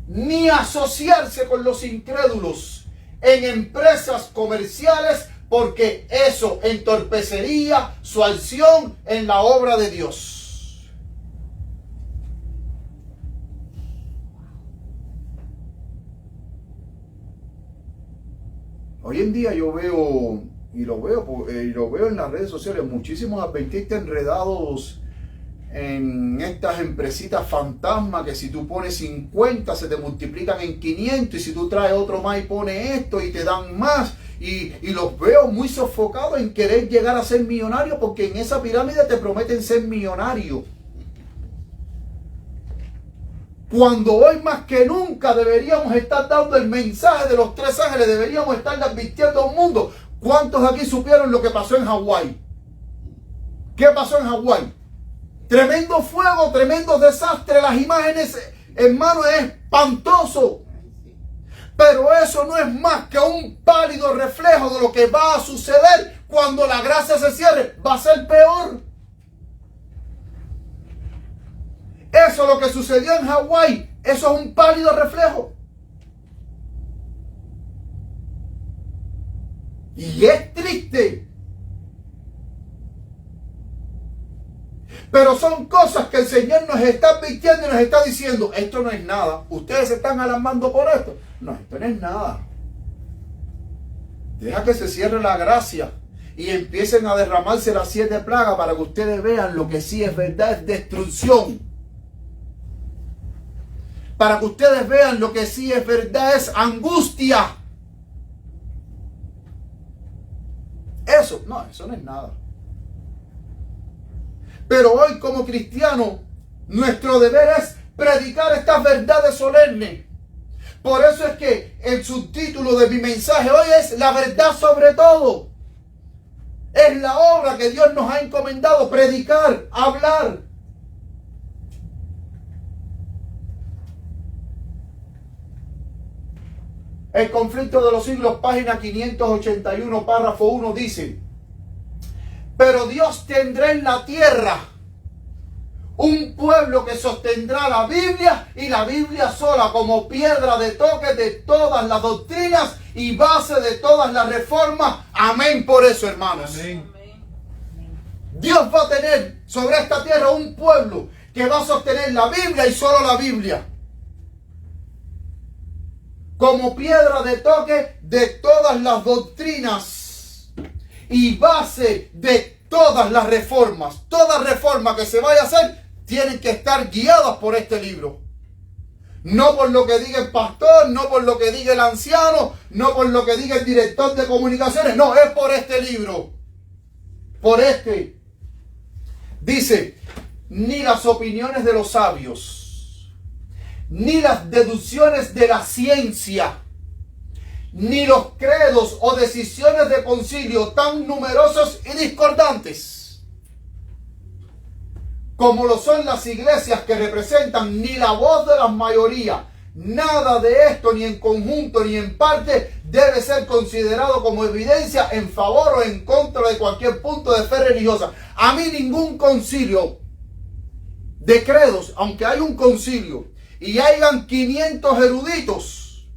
Ni asociarse con los incrédulos en empresas comerciales, porque eso entorpecería su acción en la obra de Dios. Hoy en día yo veo, y lo veo en las redes sociales, muchísimos adventistas enredados en estas empresitas fantasma, que si tú pones 50 se te multiplican en 500, y si tú traes otro más y pones esto y te dan más, y los veo muy sofocados en querer llegar a ser millonarios, porque en esa pirámide te prometen ser millonario, cuando hoy más que nunca deberíamos estar dando el mensaje de los 3 ángeles, deberíamos estar advirtiendo al mundo. ¿Cuántos de aquí supieron lo que pasó en Hawái? ¿Qué pasó en Hawái? Tremendo fuego, tremendo desastre, las imágenes, hermano, es espantoso. Pero eso no es más que un pálido reflejo de lo que va a suceder cuando la gracia se cierre. Va a ser peor. Eso, lo que sucedió en Hawái, eso es un pálido reflejo. Y es triste. Pero son cosas que el Señor nos está advirtiendo y nos está diciendo, esto no es nada. Ustedes se están alarmando por esto. No, esto no es nada. Deja que se cierre la gracia y empiecen a derramarse las 7 plagas para que ustedes vean lo que sí es verdad, es destrucción. Para que ustedes vean lo que sí es verdad, es angustia. Eso no es nada. Pero hoy, como cristianos, nuestro deber es predicar estas verdades solemnes. Por eso es que el subtítulo de mi mensaje hoy es la verdad sobre todo. Es la obra que Dios nos ha encomendado, predicar, hablar. El conflicto de los siglos, página 581, párrafo 1, dice: pero Dios tendrá en la tierra un pueblo que sostendrá la Biblia y la Biblia sola como piedra de toque de todas las doctrinas y base de todas las reformas. Amén por eso, hermanos. Amén. Dios va a tener sobre esta tierra un pueblo que va a sostener la Biblia y solo la Biblia como piedra de toque de todas las doctrinas y base de todas las reformas. Toda reforma que se vaya a hacer tienen que estar guiadas por este libro. No por lo que diga el pastor, no por lo que diga el anciano, no por lo que diga el director de comunicaciones. No, es por este libro. Por este. Dice, ni las opiniones de los sabios, ni las deducciones de la ciencia, ni los credos o decisiones de concilio tan numerosos y discordantes como lo son las iglesias que representan, ni la voz de la mayoría. Nada de esto, ni en conjunto ni en parte, debe ser considerado como evidencia en favor o en contra de cualquier punto de fe religiosa. A mí ningún concilio de credos, aunque hay un concilio y hayan 500 eruditos,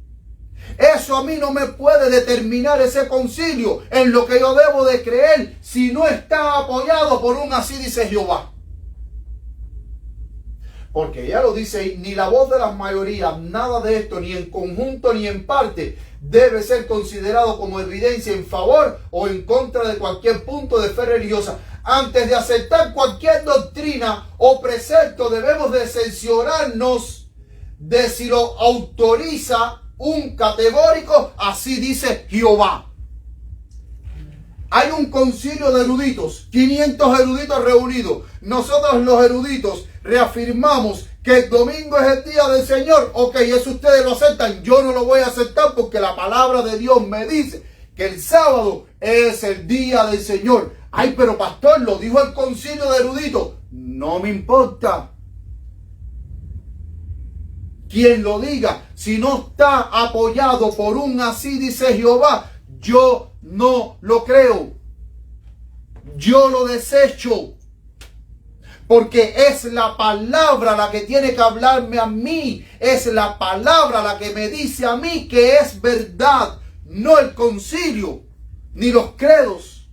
eso a mí no me puede determinar ese concilio en lo que yo debo de creer si no está apoyado por un así dice Jehová. Porque ya lo dice, ni la voz de las mayorías, nada de esto, ni en conjunto ni en parte, debe ser considerado como evidencia en favor o en contra de cualquier punto de fe religiosa. Antes de aceptar cualquier doctrina o precepto, debemos de cerciorarnos de si lo autoriza un categórico, así dice Jehová. Hay un concilio de eruditos, 500 eruditos reunidos. Nosotros los eruditos reafirmamos que el domingo es el día del Señor. Ok, eso ustedes lo aceptan. Yo no lo voy a aceptar porque la palabra de Dios me dice que el sábado es el día del Señor. Ay, pero pastor, lo dijo el concilio de eruditos. No me importa quien lo diga. Si no está apoyado por un así dice Jehová, yo no lo creo. Yo lo desecho. Porque es la palabra la que tiene que hablarme a mí. Es la palabra la que me dice a mí que es verdad. No el concilio, ni los credos.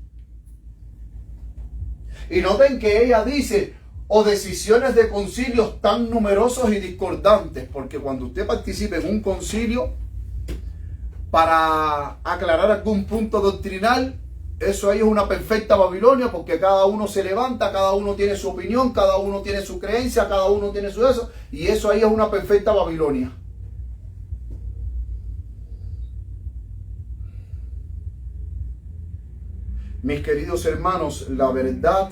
Y noten que ella dice, o decisiones de concilios tan numerosos y discordantes. Porque cuando usted participe en un concilio para aclarar algún punto doctrinal, eso ahí es una perfecta Babilonia, porque cada uno se levanta, cada uno tiene su opinión, cada uno tiene su creencia, cada uno tiene su eso, y eso ahí es una perfecta Babilonia. Mis queridos hermanos, la verdad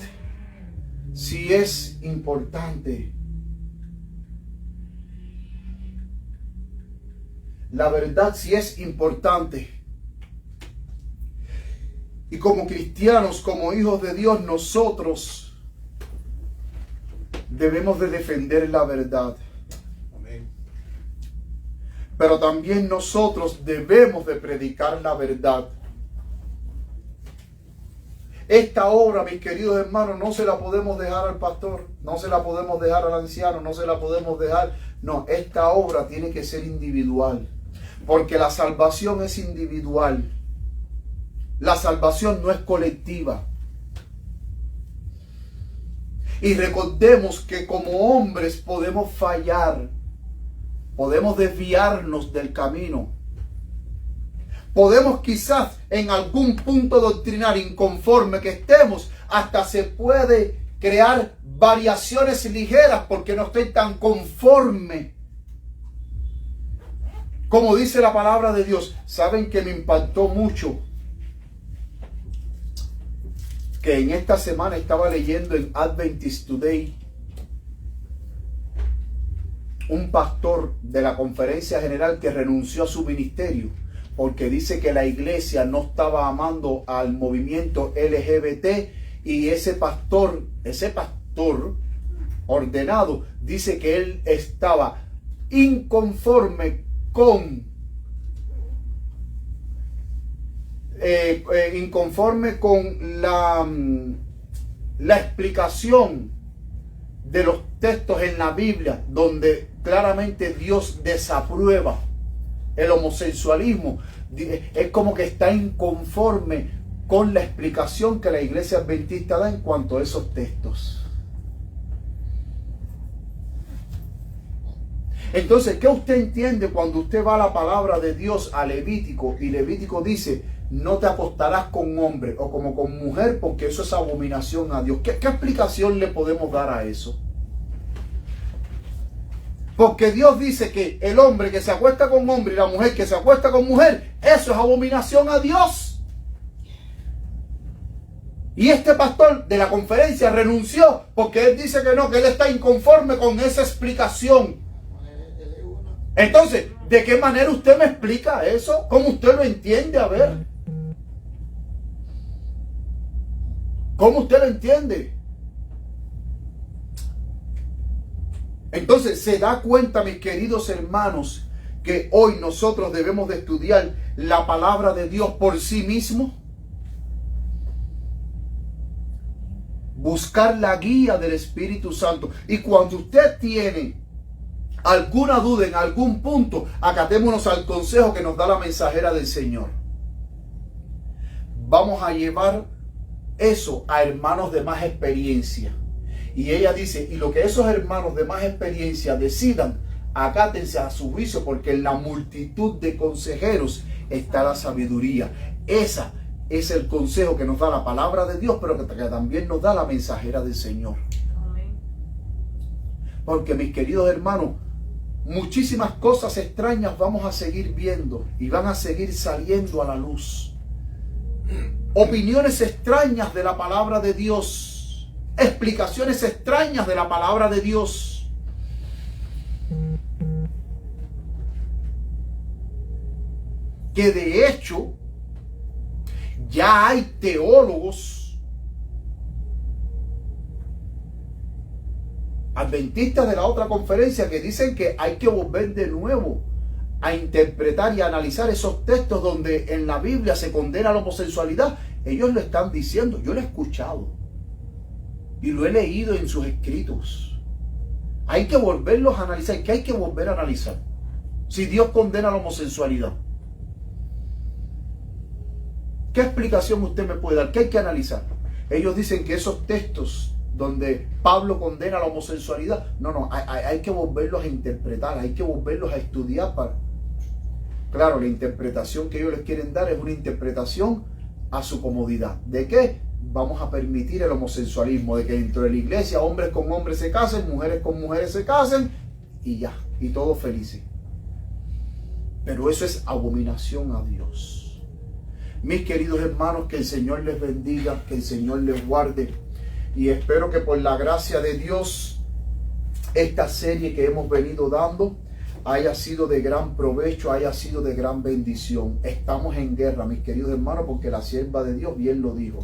sí es importante. La verdad sí es importante. Y como cristianos, como hijos de Dios, nosotros debemos de defender la verdad. Amén. Pero también nosotros debemos de predicar la verdad. Esta obra, mis queridos hermanos, no se la podemos dejar al pastor, no se la podemos dejar al anciano, no se la podemos dejar. No, esta obra tiene que ser individual, porque la salvación es individual. La salvación no es colectiva. Y recordemos que como hombres podemos fallar, podemos desviarnos del camino. Podemos quizás en algún punto doctrinal inconforme que estemos, hasta se puede crear variaciones ligeras porque no estoy tan conforme. Como dice la palabra de Dios, saben que me impactó mucho que en esta semana estaba leyendo en Adventist Today un pastor de la conferencia general que renunció a su ministerio porque dice que la iglesia no estaba amando al movimiento LGBT, y ese pastor ordenado dice que él estaba inconforme con la explicación de los textos en la Biblia donde claramente Dios desaprueba el homosexualismo. Es como que está inconforme con la explicación que la iglesia adventista da en cuanto a esos textos. Entonces, ¿qué usted entiende cuando usted va a la palabra de Dios, a Levítico, y Levítico dice: no te acostarás con hombre o como con mujer, porque eso es abominación a Dios? ¿Qué explicación le podemos dar a eso? Porque Dios dice que el hombre que se acuesta con hombre y la mujer que se acuesta con mujer, eso es abominación a Dios. Y este pastor de la conferencia renunció porque él dice que no, que él está inconforme con esa explicación. Entonces, ¿de qué manera usted me explica eso? ¿Cómo usted lo entiende? A ver. ¿Cómo usted lo entiende? Entonces, ¿se da cuenta, mis queridos hermanos, que hoy nosotros debemos de estudiar la palabra de Dios por sí mismo? Buscar la guía del Espíritu Santo. Y cuando usted tiene alguna duda en algún punto, acatémonos al consejo que nos da la mensajera del Señor. Vamos a llevar eso a hermanos de más experiencia. Y ella dice, y lo que esos hermanos de más experiencia decidan, acátense a su juicio, porque en la multitud de consejeros está la sabiduría. Esa es el consejo que nos da la palabra de Dios, pero que también nos da la mensajera del Señor. Porque, mis queridos hermanos, muchísimas cosas extrañas vamos a seguir viendo y van a seguir saliendo a la luz. Opiniones extrañas de la palabra de Dios, explicaciones extrañas de la palabra de Dios. Que de hecho ya hay teólogos adventistas de la otra conferencia que dicen que hay que volver de nuevo a interpretar y analizar esos textos donde en la Biblia se condena la homosexualidad. Ellos lo están diciendo, yo lo he escuchado y lo he leído en sus escritos. Hay que volverlos a analizar. ¿Qué hay que volver a analizar? Si Dios condena la homosexualidad, ¿qué explicación usted me puede dar? ¿Qué hay que analizar? Ellos dicen que esos textos donde Pablo condena la homosexualidad, no, hay que volverlos a interpretar, hay que volverlos a estudiar para... Claro, la interpretación que ellos les quieren dar es una interpretación a su comodidad. ¿De qué? Vamos a permitir el homosexualismo, de que dentro de la iglesia hombres con hombres se casen, mujeres con mujeres se casen y ya, y todos felices. Pero eso es abominación a Dios. Mis queridos hermanos, que el Señor les bendiga, que el Señor les guarde. Y espero que por la gracia de Dios, esta serie que hemos venido dando haya sido de gran provecho, haya sido de gran bendición. Estamos en guerra, mis queridos hermanos, porque la sierva de Dios bien lo dijo.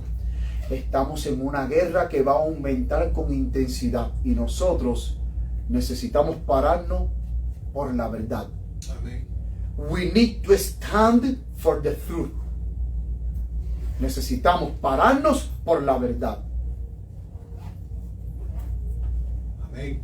Estamos en una guerra que va a aumentar con intensidad. Y nosotros necesitamos pararnos por la verdad. Amén. We need to stand for the truth. Necesitamos pararnos por la verdad. Amén.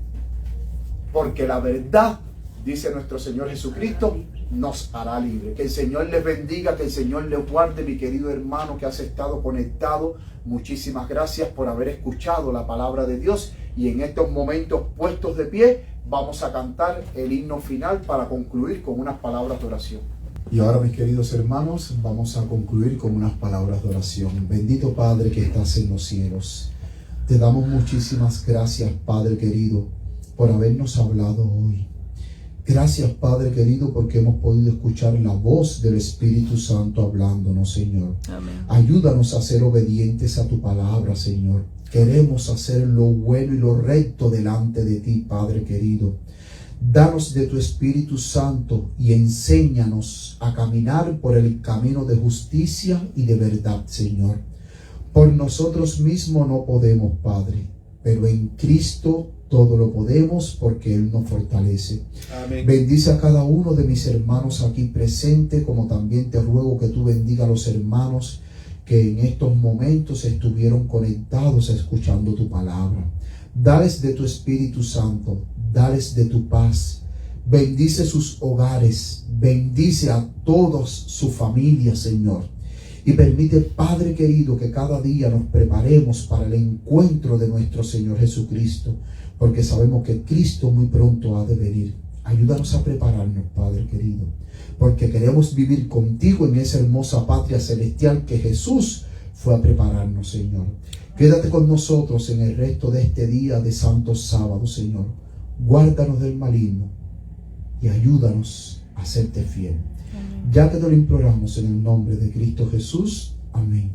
Porque la verdad, dice nuestro Señor Jesucristo, nos hará libre. Que el Señor les bendiga, que el Señor les guarde, mi querido hermano que has estado conectado. Muchísimas gracias por haber escuchado la palabra de Dios. Y en estos momentos puestos de pie, vamos a cantar el himno final para concluir con unas palabras de oración. Y ahora, mis queridos hermanos, vamos a concluir con unas palabras de oración. Bendito Padre que estás en los cielos, te damos muchísimas gracias, Padre querido, por habernos hablado hoy. Gracias, Padre querido, porque hemos podido escuchar la voz del Espíritu Santo hablándonos, Señor. Amén. Ayúdanos a ser obedientes a tu palabra, Señor. Queremos hacer lo bueno y lo recto delante de ti, Padre querido. Danos de tu Espíritu Santo y enséñanos a caminar por el camino de justicia y de verdad, Señor. Por nosotros mismos no podemos, Padre, pero en Cristo todo lo podemos porque Él nos fortalece. Amén. Bendice a cada uno de mis hermanos aquí presentes, como también te ruego que tú bendiga a los hermanos que en estos momentos estuvieron conectados escuchando tu palabra. Dales de tu Espíritu Santo, dales de tu paz. Bendice sus hogares, bendice a todos su familia, Señor. Y permite, Padre querido, que cada día nos preparemos para el encuentro de nuestro Señor Jesucristo, porque sabemos que Cristo muy pronto ha de venir. Ayúdanos a prepararnos, Padre querido, porque queremos vivir contigo en esa hermosa patria celestial que Jesús fue a prepararnos, Señor. Quédate con nosotros en el resto de este día de Santo Sábado, Señor. Guárdanos del maligno y ayúdanos a serte fiel. Ya te lo imploramos en el nombre de Cristo Jesús. Amén.